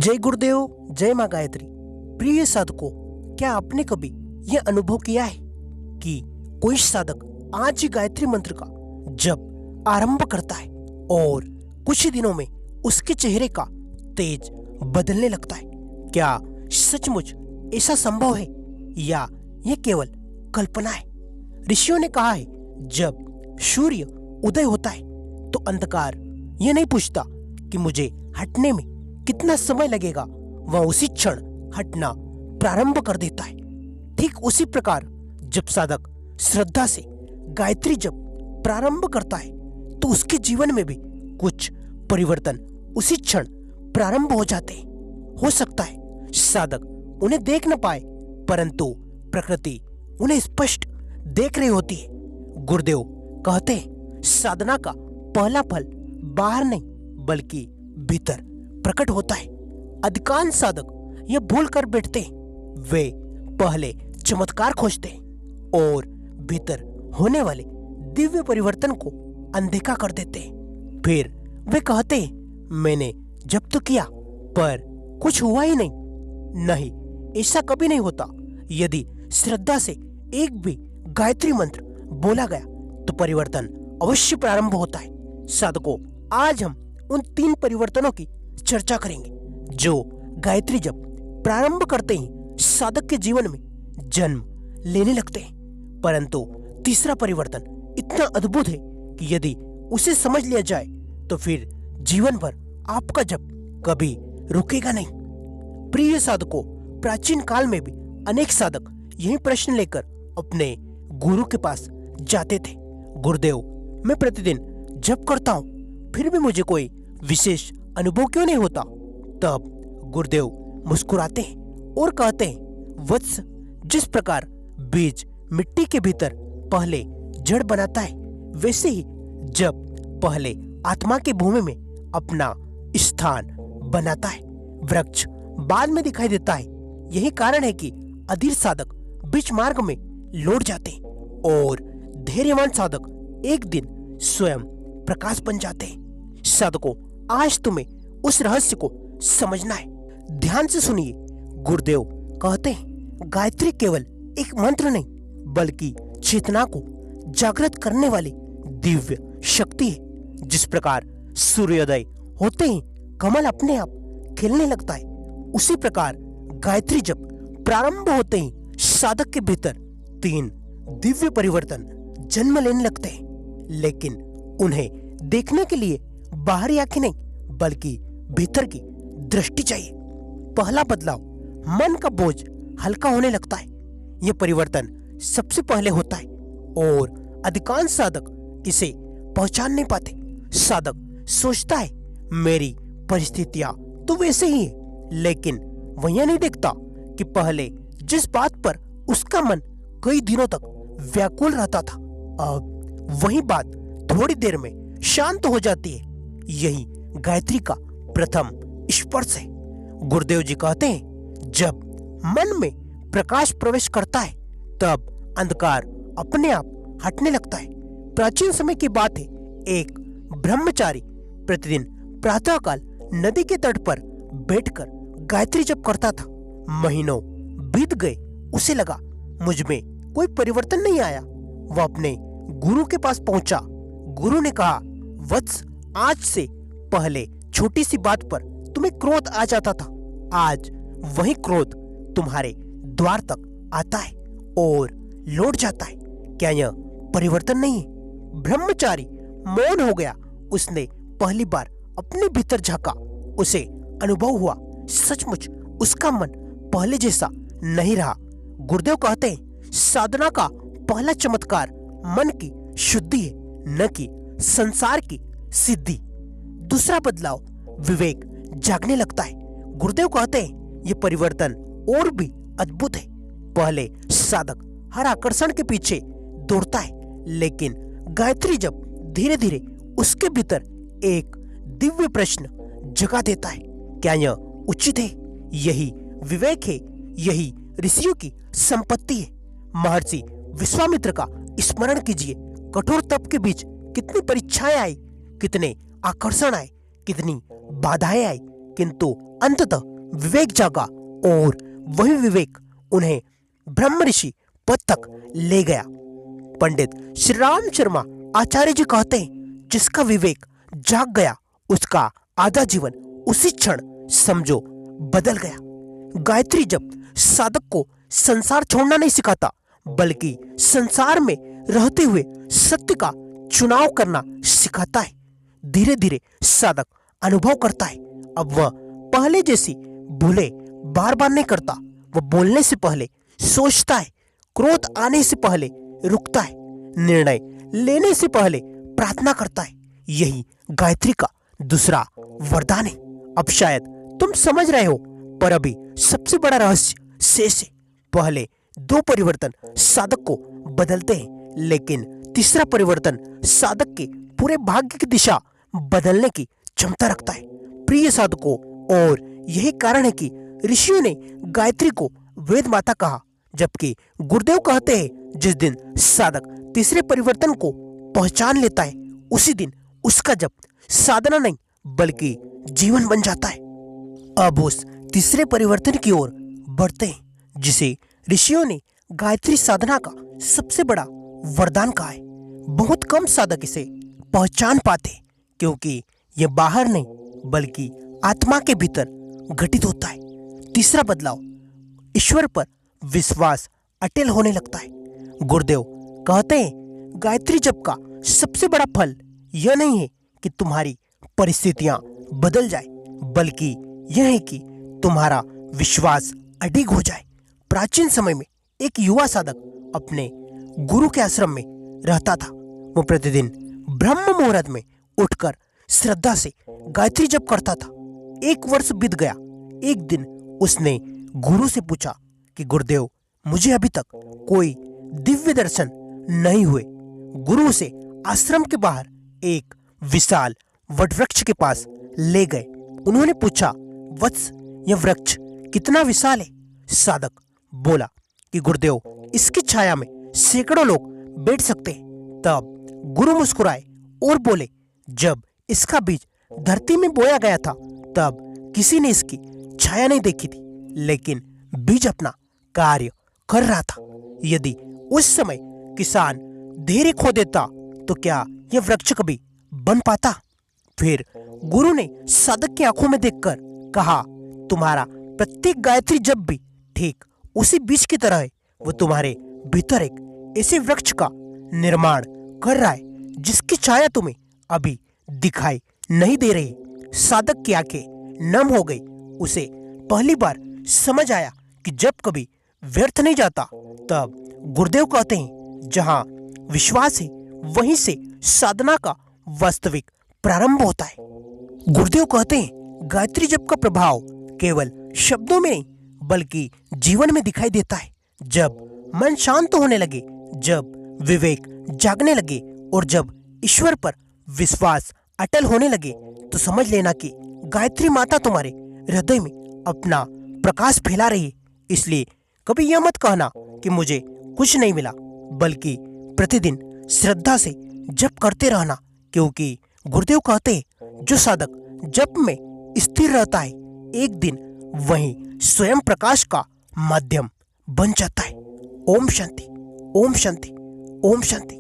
जय गुरुदेव, जय माँ गायत्री। प्रिय साधकों, क्या आपने कभी यह अनुभव किया है कि कोई साधक आज ही गायत्री मंत्र का जब आरंभ करता है और कुछ ही दिनों में उसके चेहरे का तेज बदलने लगता है? क्या सचमुच ऐसा संभव है या यह केवल कल्पना है? ऋषियों ने कहा है, जब सूर्य उदय होता है तो अंधकार यह नहीं पूछता कि मुझे हटने में कितना समय लगेगा, वह उसी क्षण हटना प्रारंभ कर देता है। ठीक उसी प्रकार जब साधक श्रद्धा से गायत्री जप प्रारंभ करता है तो उसके जीवन में भी कुछ परिवर्तन उसी क्षण प्रारंभ हो जाते हैं। हो सकता है साधक उन्हें देख न पाए, परंतु प्रकृति उन्हें स्पष्ट देख रही होती है। गुरुदेव कहते हैं, साधना का पहला फल बाहर नहीं बल्कि भीतर प्रकट होता है। अधिकांश साधक यह भूल कर बैठते हैं। वे पहले चमत्कार खोजते हैं और भीतर होने वाले दिव्य परिवर्तन को अनदेखा कर देते हैं। फिर वे कहते हैं, मैंने जब तो किया पर कुछ हुआ ही नहीं। नहीं, ऐसा कभी नहीं होता। यदि श्रद्धा से एक भी गायत्री मंत्र बोला गया तो परिवर्तन अवश्य प्रारंभ होता है। साधकों, आज हम उन 3 परिवर्तनों की चर्चा करेंगे जो गायत्री जप प्रारंभ करते ही साधक के जीवन में जन्म लेने लगते हैं। परंतु तीसरा परिवर्तन इतना अद्भुत है कि यदि उसे समझ लिया जाए तो फिर जीवन भर आपका जप कभी रुकेगा नहीं। प्रिय साधकों, प्राचीन काल में भी अनेक साधक यही प्रश्न लेकर अपने गुरु के पास जाते थे। गुरुदेव, मैं प्रतिदिन जप करता हूँ, फिर भी मुझे कोई विशेष अनुभव क्यों नहीं होता? तब गुरुदेव मुस्कुराते हैं और कहते हैं, वत्स, जिस प्रकार बीज मिट्टी के भीतर पहले जड़ बनाता है, वैसे ही जब पहले आत्मा की भूमि में अपना स्थान बनाता है, वृक्ष बाद में दिखाई देता है। यही कारण है कि अधीर साधक बीच मार्ग में लौट जाते हैं और धैर्यवान साधक एक दिन स्वयं प्रकाश बन जाते हैं। साधकों, आज तुम्हें उस रहस्य को समझना है। ध्यान से सुनिए। गुरुदेव कहते हैं, गायत्री केवल एक मंत्र नहीं बल्कि चेतना को जागृत करने वाली दिव्य शक्ति है। जिस प्रकार सूर्योदय होते ही कमल अपने आप खिलने लगता है, उसी प्रकार गायत्री जप प्रारंभ होते ही साधक के भीतर 3 दिव्य परिवर्तन जन्म लेने लगते हैं। लेकिन उन्हें देखने के लिए बाहरी आंखें नहीं बल्कि भीतर की दृष्टि चाहिए। पहला बदलाव, मन का बोझ हल्का होने लगता है। यह परिवर्तन सबसे पहले होता है और अधिकांश साधक इसे पहचान नहीं पाते। साधक सोचता है, मेरी परिस्थितियां तो वैसे ही है, लेकिन वह यह नहीं देखता कि पहले जिस बात पर उसका मन कई दिनों तक व्याकुल रहता था, अब वही बात थोड़ी देर में शांत हो जाती है। यही गायत्री का प्रथम स्पर्श है। गुरुदेव जी कहते हैं, जब मन में प्रकाश प्रवेश करता है तब अंधकार अपने आप हटने लगता है। प्राचीन समय की बात है, एक ब्रह्मचारी प्रतिदिन प्रातःकाल नदी के तट पर बैठकर गायत्री जप करता था। महीनों बीत गए, उसे लगा मुझ में कोई परिवर्तन नहीं आया। वह अपने गुरु के पास पहुंचा। गुरु ने कहा, वत्स, आज से पहले छोटी सी बात पर तुम्हें क्रोध आ जाता था, आज वही क्रोध तुम्हारे द्वार तक आता है और लौट जाता है। क्या यह परिवर्तन नहीं है? ब्रह्मचारी मौन हो गया। उसने पहली बार अपने भीतर झांका। उसे अनुभव हुआ, सचमुच उसका मन पहले जैसा नहीं रहा। गुरुदेव कहते हैं, साधना का पहला चमत्कार मन की शुद्धि है, न कि संसार की सिद्धि। दूसरा बदलाव, विवेक जागने लगता है। गुरुदेव कहते हैं, यह परिवर्तन और भी अद्भुत है। पहले साधक हर आकर्षण के पीछे दौड़ता है, लेकिन गायत्री जप धीरे धीरे उसके भीतर एक दिव्य प्रश्न जगा देता है, क्या यह उचित है? यही विवेक है, यही ऋषियों की संपत्ति है। महर्षि विश्वामित्र का स्मरण कीजिए। कठोर तप के बीच कितनी परीक्षाएं आई, कितने आकर्षण आए, कितनी बाधाएं आई, किंतु अंततः विवेक जागा और वही विवेक उन्हें ब्रह्म ऋषि पद तक ले गया। पंडित श्री राम शर्मा आचार्य जी कहते हैं, जिसका विवेक जाग गया उसका आधा जीवन उसी क्षण समझो बदल गया। गायत्री जब साधक को संसार छोड़ना नहीं सिखाता, बल्कि संसार में रहते हुए सत्य का चुनाव करना सिखाता है। धीरे धीरे साधक अनुभव करता है, अब वह पहले जैसी भूले बार बार नहीं करता। वह बोलने से पहले सोचता है, क्रोध आने से पहले रुकता है, निर्णय लेने से पहले प्रार्थना करता है। यही गायत्री का दूसरा वरदान है। अब शायद तुम समझ रहे हो, पर अभी सबसे बड़ा रहस्य शेष है। पहले दो परिवर्तन साधक को बदलते हैं, लेकिन तीसरा परिवर्तन साधक के पूरे भाग्य की दिशा बदलने की क्षमता रखता है। प्रिय साधकों, और यही कारण है कि ऋषियों ने गायत्री को वेद माता कहा, जबकि गुरुदेव कहते हैं, जिस दिन साधक तीसरे परिवर्तन को पहचान लेता है, उसी दिन उसका जप साधना नहीं बल्कि जीवन बन जाता है। अब उस तीसरे परिवर्तन की ओर बढ़ते हैं, जिसे ऋषियों ने गायत्री साधना का सबसे बड़ा वरदान कहा है। बहुत कम साधक इसे पहचान पाते, क्योंकि यह बाहर नहीं बल्कि आत्मा के भीतर घटित होता है। तीसरा बदलाव, ईश्वर पर विश्वास अटल होने लगता है। गुरुदेव कहते हैं, गायत्री जप का सबसे बड़ा फल यह नहीं है कि तुम्हारी परिस्थितियां बदल जाए, बल्कि यह है कि तुम्हारा विश्वास अडिग हो जाए। प्राचीन समय में एक युवा साधक अपने गुरु के आश्रम में रहता था। वो प्रतिदिन ब्रह्म मुहूर्त में उठकर श्रद्धा से गायत्री जप करता था। एक वर्ष बीत गया। एक दिन उसने गुरु से पूछा कि गुरुदेव, मुझे अभी तक कोई दिव्य दर्शन नहीं हुए। गुरु उसे आश्रम के बाहर एक विशाल वटवृक्ष के पास ले गए। उन्होंने पूछा, वत्स, यह वृक्ष कितना विशाल है? साधक बोला कि गुरुदेव, इसकी छाया में सैकड़ों लोग बैठ सकते हैं। तब गुरु मुस्कुराए और बोले, जब इसका बीज धरती में बोया गया था तब किसी ने इसकी छाया नहीं देखी थी, लेकिन बीज अपना कार्य कर रहा था। यदि उस समय किसान धैर्य खो देता तो क्या यह वृक्ष कभी बन पाता? फिर गुरु ने साधक की आंखों में देखकर कहा, तुम्हारा प्रत्येक गायत्री जप भी ठीक उसी बीज की तरह है। वो तुम्हारे भीतर एक ऐसे वृक्ष का निर्माण कर रहा है जिसकी छाया तुम्हें अभी दिखाई नहीं दे रही। साधक की आंखें नम हो गई। उसे पहली बार समझ आया कि जब कभी व्यर्थ नहीं जाता। तब गुरुदेव कहते हैं, जहां विश्वास है वहीं से साधना का वास्तविक प्रारंभ होता है। गुरुदेव कहते हैं, गायत्री जप का प्रभाव केवल शब्दों में नहीं बल्कि जीवन में दिखाई देता है। जब मन शांत होने लगे, जब विवेक जागने लगे और जब ईश्वर पर विश्वास अटल होने लगे, तो समझ लेना कि गायत्री माता तुम्हारे हृदय में अपना प्रकाश फैला रही है। इसलिए कभी यह मत कहना कि मुझे कुछ नहीं मिला, बल्कि प्रतिदिन श्रद्धा से जप करते रहना, क्योंकि गुरुदेव कहते हैं, जो साधक जप में स्थिर रहता है, एक दिन वही स्वयं प्रकाश का माध्यम बन जाता है। ओम शांति, ओम शांति, ओम शांति।